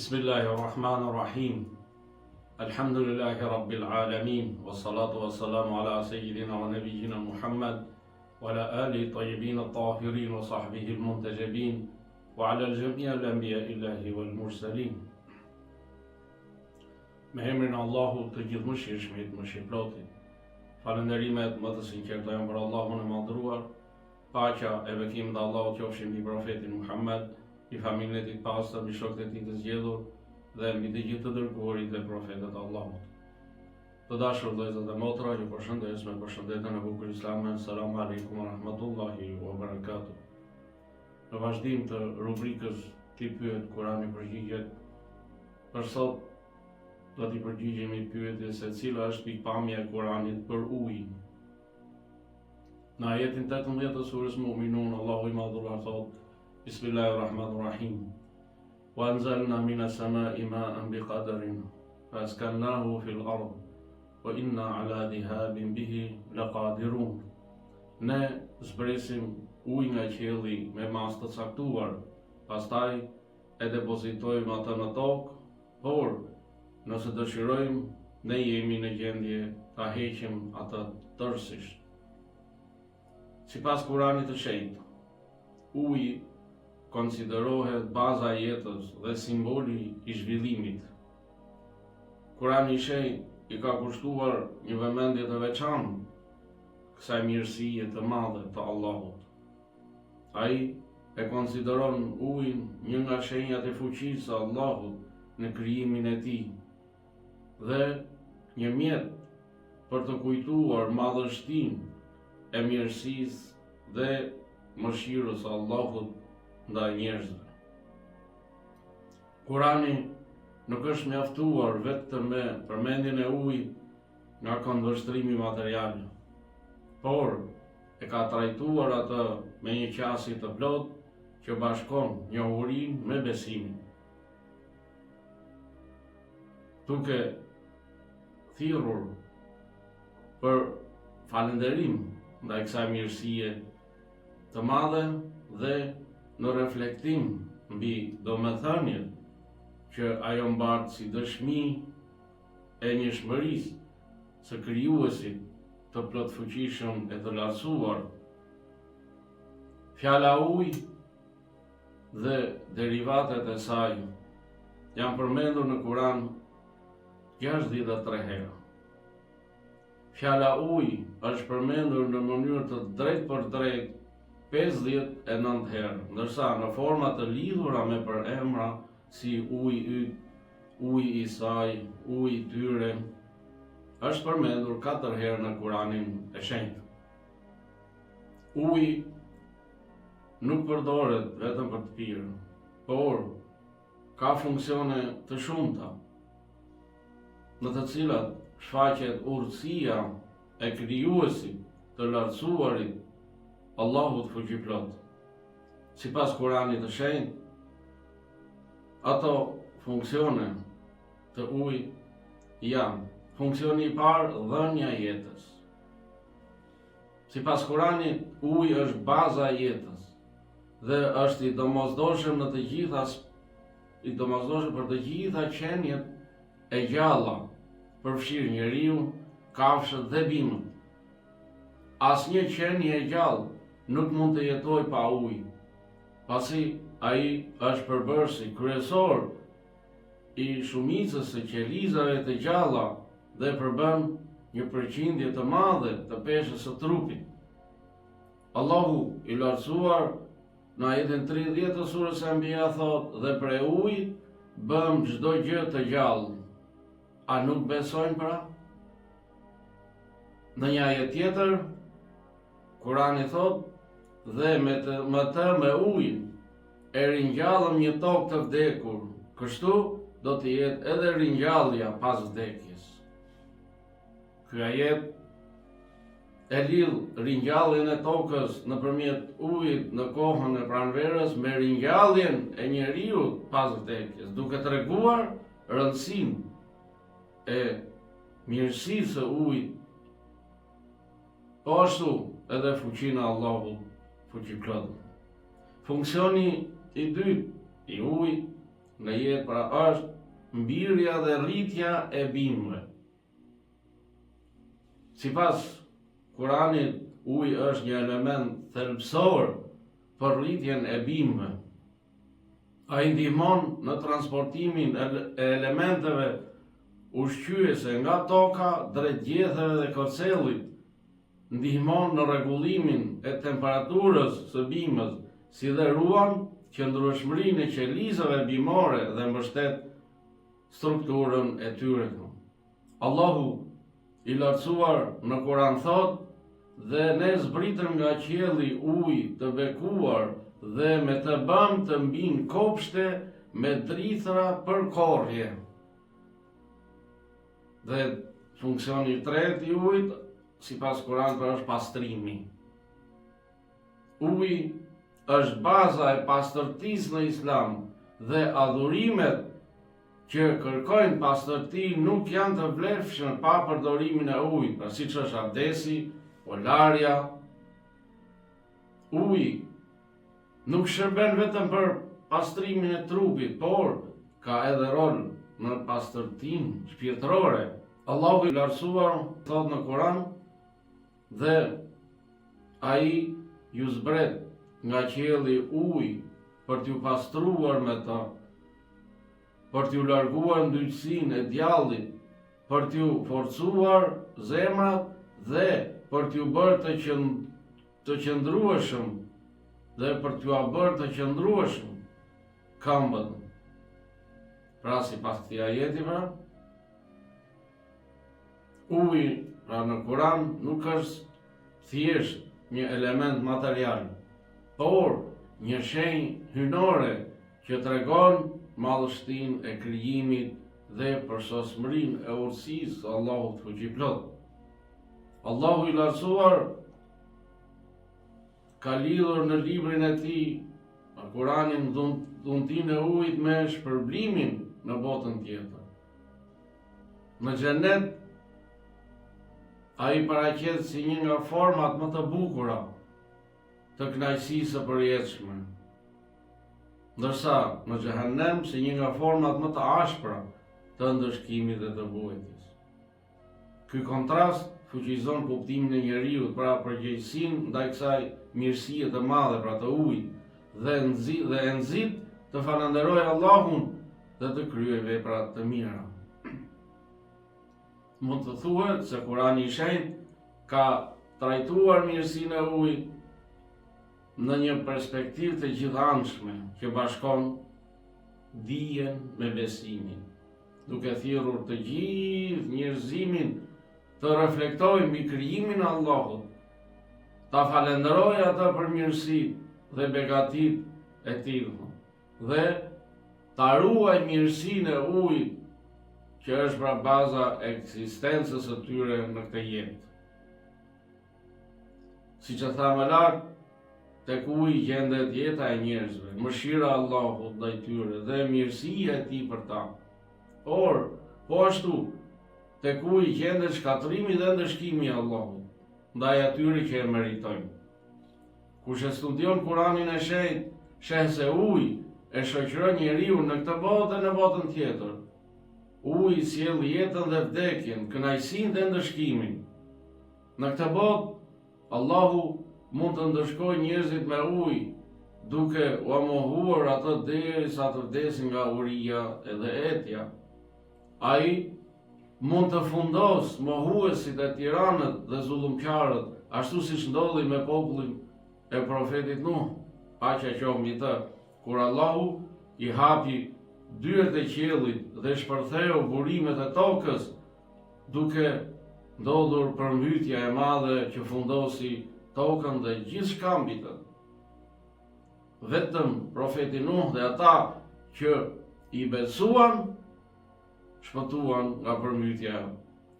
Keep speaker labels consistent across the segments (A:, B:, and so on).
A: Bismillahirrahmanirrahim. Alhamdulillahi Rabbil Alamin. Wassalatu wassalamu ala Sayyidina wa Nabiyyina Muhammad wa ala alihi tayyibin at-tahirin wa sahbihi al-muntajabin wa ala al-jami' al-anbiya illahi wal mursalin. Me emrin e Allahut të gjithëmshirshmit, mëshirëplotit. Falënderimet më të sinqerta janë për Allahun e madhruar. Paqja e bekim të Allahut qofshin mbi profetin Muhammed, i familjen e tij të pastër, mbi shokët e tij të zgjedhur dhe mbi të gjithë të dërguarit dhe profetët e Allahut. Të dashur vëllezër dhe motra, ju përshëndes me përshëndetjen e bukur islame. Selam aleikum wa rahmatullahi wa barakatuh. Në vazhdim të rubrikës Ti pyet Kurani përgjigjet, për sot do t'i përgjigjemi pyetjes se cila është pikpamja e Kuranit për ujin. Në ajetin 18 të surës Mu'minun, Allahu i madhruar thotë: Bismillahirrahmanirrahim. Wa anzalna minas samai ma'an biqadarin faskannahu fil ard wa inna ala dhihabin bihi laqadirun. Ne zbresim ujë nga qielli me masë të caktuar, pastaj e depozitojmë atë në tokë, por nëse dëshirojmë, ne jemi në gjendje ta heqim atë tërësisht. Sipas Kuranit të shenjtë, uji konsiderohet baza e jetës dhe simboli i zhvillimit. Kurani i shenjtë i ka kushtuar një vëmendje të veçantë kësaj mirësie të madhe të Allahut. Ai e konsideron ujin një nga shenjat e fuqisë së Allahut në krijimin e tij dhe një mjet për të kujtuar madhështinë e mirësisë dhe mëshirës së Allahut ndaj njerëzve. Kurani nuk është mjaftuar vetëm me përmendjen e ujit nga këndvështrimi material, por e ka trajtuar atë me një qasje të plotë që bashkon njohurinë me besimin. Duke thirrur për falënderim ndaj kësaj mirësie të madhe dhe në reflektim mbi domethënien që ajo mbart si dëshmi e njëshmërisë së krijuesit të plotfuqishëm e të lartësuar. Fjala ujë dhe derivatet e saj janë përmendur në Kur'an 63 herë. Fjala ujë është përmendur në mënyrë të drejtë për drejtë 59 herë, ndërsa në forma të lidhura me përemra si uji yt, uji i saj, uji i tyre, është përmendur 4 herë në Kuranin e shenjtë. Uji nuk përdoret vetëm për të pirë, por ka funksione të shumta, në të cilat shfaqet urtësia e krijuesit të lartësuarit Allahut fuqiplot. Sipas Kuranit të shenjtë, ato funksione të ujit janë: funksioni i parë, dhënia e jetës. Sipas Kuranit, uji është baza e jetës dhe është i domosdoshëm në të gjitha për të gjitha qenjet e gjalla, përfshirë njeriu, kafshët dhe bimët. Asnjë qenie e gjallë nuk mund të jetojë pa ujë, pasi ai është përbërësi kryesor i shumicës së qelizave të gjalla dhe përbën një përqindje të madhe të peshës së trupit. Allahu i lartësuar në ajetin 30 të surës Anbiya thotë: dhe prej ujit bëm çdo gjë të gjallë. A nuk besojnë pra? Në një ajet tjetër, Kurani thotë: dhe me ujin e ringjallëm një tokë të vdekur, kështu do të jetë edhe ringjallja pas vdekjes. Ky ajet e lidh ringjalljen e tokës nëpërmjet ujit në kohën e pranverës me ringjalljen e njeriut pas vdekjes, duke treguar rëndësinë e mirësisë së ujit, po ashtu edhe fuqinë e Allahut fuqiplot. Funksioni i dytë i ujit në jetë, pra është mbirja dhe rritja e bimëve. Sipas Kuranit, uji është një element thelbësor për rritjen e bimëve. Ai ndihmon në transportimin e elementeve ushqyese nga toka drejt gjedheve dhe kërcellit, ndihmon në rregullimin e temperaturës së bimës, si dhe ruan qëndrueshmërinë e qelizave bimore dhe mbështet strukturën e tyre. Allahu i lartësuar në Kur'an thot: "Dhe ne zbritëm nga qielli ujë të bekuar dhe me të bëm të mbin kopshte me drithra për korrje." Dhe funksioni i tretë i ujit, sipas Kuranit, është pastrimi. Uji është baza e pastërtisë në Islam dhe adhurimet që kërkojnë pastërti nuk janë të vlefshme pa përdorimin e ujit, pra siç është abdesi, olarja. Uji nuk shërben vetëm për pastrimin e trupit, por ka edhe rol në pastërtinë shpirtërore. Allahu i lartësuar thot në Kur'an: "Dhe ai ju zbret nga qielli ujë për t'ju pastruar me ta, për t'ju larguar ndyqësinë e djallit, për t'ju forcuar zemrat dhe për t'ju bërë të qëndrueshëm dhe për t'ju bërë të qëndrueshëm këmbët." Pra sipas këtij ajeti, uji në Kur'an nuk është thjesht një element material, por një shenjë hyjnore që tregon madhështinë e krijimit dhe përsosmërinë e urtësisë së Allahut fuqiplot. Allahu i lartësuar ka lidhur në librin e tij, në Kuranin, dhuntinë e ujit me shpërblimin në botën tjetër. Në xhenet ai paraqet si një nga format më të bukura të kënaqësisë së përjetshme, ndërsa në xhehenem si një nga format më të ashpra të ndëshkimit dhe të vuajtjes. Ky kontrast fuqizon kuptimin e njeriu pra përgjegjësinë ndaj kësaj mirësie të madhe, pra të ujit, dhe e nxit të falenderojë Allahun dhe të kryej vepra të mira. Mund të thuhet se Kurani i Shenjtë ka trajtuar mirësinë e ujit në një perspektivë të gjithanshme që bashkon dijen me besimin, duke thirrur të gjithë njerëzimin të reflektojë mbi krijimin e Allahut, ta falenderojë atë për mirësitë dhe begatitë e tij dhe ta ruajë mirësinë e ujit, që është pra baza e ekzistencës së tyre në këtë jetë. Siç e tha më lart, tek uji gjendet jeta e njerëzve, mëshira e Allahut ndaj tyre dhe mirësia e tij për ta. Por, po ashtu, tek uji gjendet shkatrimi dhe ndëshkimi i Allahut ndaj atyre që e meritojnë. Kush e studion Kuranin e Shenjtë, sheh se uji e shoqëron njeriu në këtë botë dhe në botën tjetër. Uji sjell jetën dhe vdekjen, kënaqësinë dhe ndëshkimin. Në këtë botë, Allahu mund të ndëshkojë njerëzit me ujë, duke u mohuar ato derisa të vdesin nga uria edhe etja. Ai mund të fundos mohuesit e tiranët dhe zullumqarët, ashtu siç ndodhi me popullin e profetit Nuh, paqja qoftë mbi të, kur Allahu i hapi dyert e qiellit dhe shpërtheu burimet e tokës, duke ndodhur përmbytja e madhe që fundosi tokën dhe gjithçka mbi të. Vetëm profeti Nuh dhe ata që i besuan shpëtuan nga përmbytja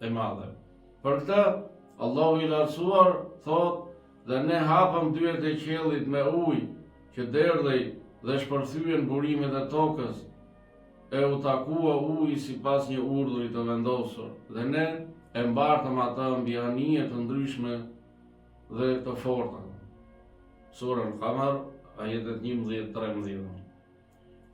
A: e madhe. Për këtë Allahu i lartësuar thot: "Dhe ne hapëm dyert e qiellit me ujë që derdhej dhe shpërthyen burimet e tokës, e u takua uji sipas një urdhri të vendosur, dhe ne e mbartëm atë mbi anije të ndryshme dhe të forta." Sura Al-Qamar, ajetet 11-13.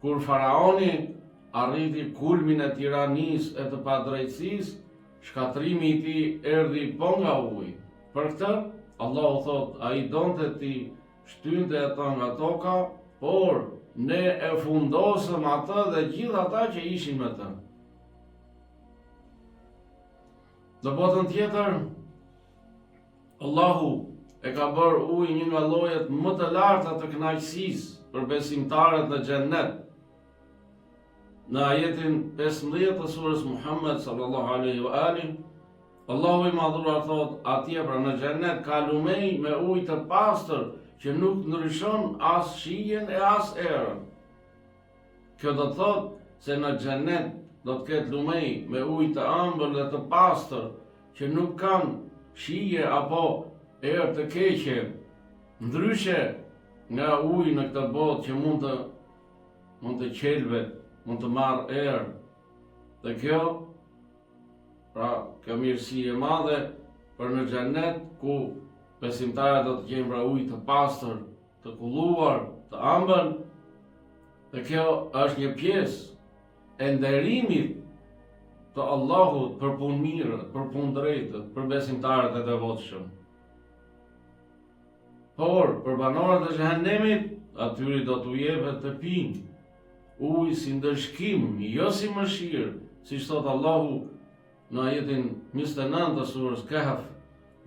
A: Kur faraoni arriti kulmin e tiranisë e të padrejtësisë, shkatrimi i tij erdhi po nga uji. Për këtë Allahu thot, ai donte ti shtynte ata nga toka, por ne e fundosëm atë dhe gjithë ata që ishin me të. Në botën tjetër, Allahu e ka bërë ujë një nga llojet më të larta të kënaqësisë për besimtarët në xhennet. Në ajetin 15 të surës Muhammed sallallahu alaihi wa alihi, Allahu i madhuar thot, atje pra në xhennet ka lumej me ujë të pastër që nuk ndryshon as shijen e as erën. Kjo do të thot se në xhennet do të ketë lumej me ujë të ëmbël dhe të pastër që nuk kanë shije apo erë të keqe, ndryshe nga uji në këtë botë që mund të qelbet, mund të marrë erë. Dhe kjo, pra, kjo mirësi e madhe për në xhennet ku besimtarët do të gjenë pra ujë të pastër, të kulluar, të ëmbël. Dhe kjo është një pjesë e nderimit të Allahut për punë mirë, për punë drejtë, për besimtarët e devotshëm. Por për banorët e xhehenemit, atyri do t'u jepet të pinë ujë si ndëshkim, jo si mëshirë, siç thot Allahu në ajetin 29 të surës Kahf.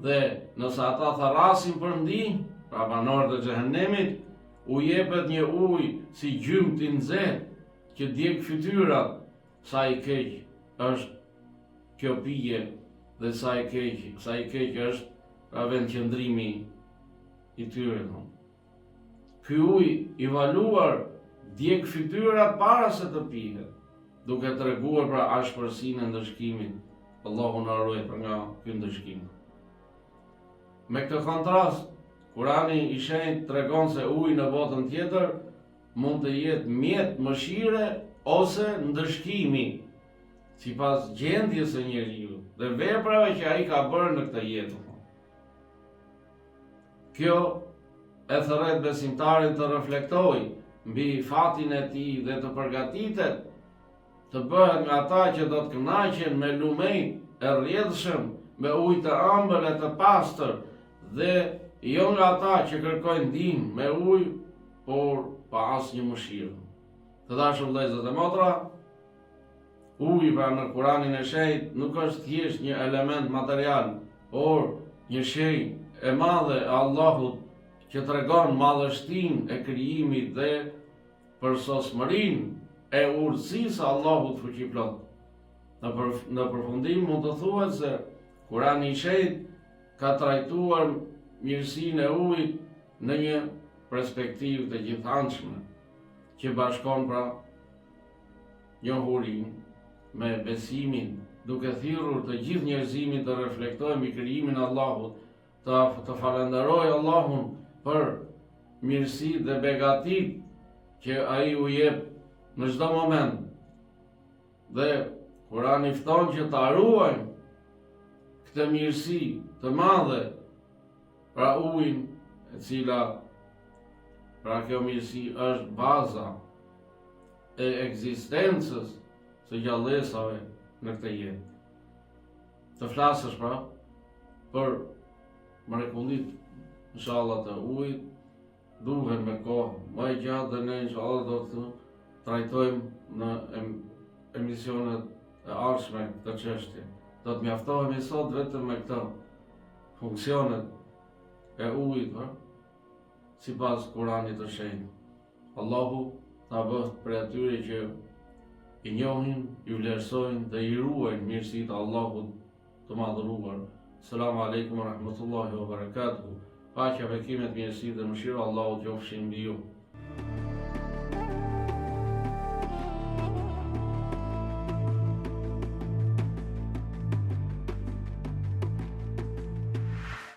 A: Dhe nëse ata tharasin për ndihmë, pra banorët e xhehenemit, u jepet një ujë si gjymë të nxehtë që djeg fytyrat, sa i keq është kjo pije dhe sa i keq është pra vendqëndrimi i tyre. Ky ujë i valuar djeg fytyrat para se të pihet, duke treguar pra ashpërsinë e ndëshkimit. Allahu na ruaj nga ky ndëshkim. Me këtë kontrast, Kurani i shenjtë tregon se uji në botën tjetër mund të jetë mjet mëshire ose ndëshkimi, sipas gjendjes së njeriu dhe veprave që ai ka bërë në këtë jetë. Kjo e thërret besimtarin të reflektojë mbi fatin e tij dhe të përgatitet të bëhet nga ata që do të kënaqen me lumej e rrjedhshëm, me ujë të ëmbël e të pastër, dhe jo nga ata që kërkojnë ndihmë me ujë, por pa asnjë mëshirë. Të dashur vëllezër dhe motra, uji pra në Kuranin e shenjtë nuk është thjesht një element material, por një shenjë e madhe e Allahut që tregon madhështinë e krijimit dhe përsosmërinë e urtësisë së Allahut fuqiplot. Në përfundim mund të thuhet se Kurani i shenjtë ka trajtuar mirësinë e ujit në një perspektivë të gjithanshme, që bashkon pra njohurinë me besimin, duke thirrur të gjithë njerëzimin të reflektojë mbi krijimin e Allahut, të falenderojë Allahun për mirësitë dhe begatit që ai u jep në çdo moment. Dhe Kurani fton që ta ruajmë këtë mirësi të madhe, pra ujin, e cila pra kjo mirësi është baza e ekzistencës së gjallësave në këtë jetë. Të flasësh pra për mrekullit inshallah të ujit, duhen me kohë më e gjatë dhe ne inshallah do të trajtojmë në emisionet e ardhshme këtë çështje. Do të mjaftohemi sot vetëm me këto funksionet e ujit, sipas Kuranit të shenjtë. Allahu ta bëht për atyre që i njohin, i vlerësojnë dhe i ruajnë mirësitë e Allahut të madhëruar. Selamu alaikum wa rahmatullahi wa barakatuhu. Paqja, bekimet, mirësitë dhe mëshira Allahut qofshin mbi ju.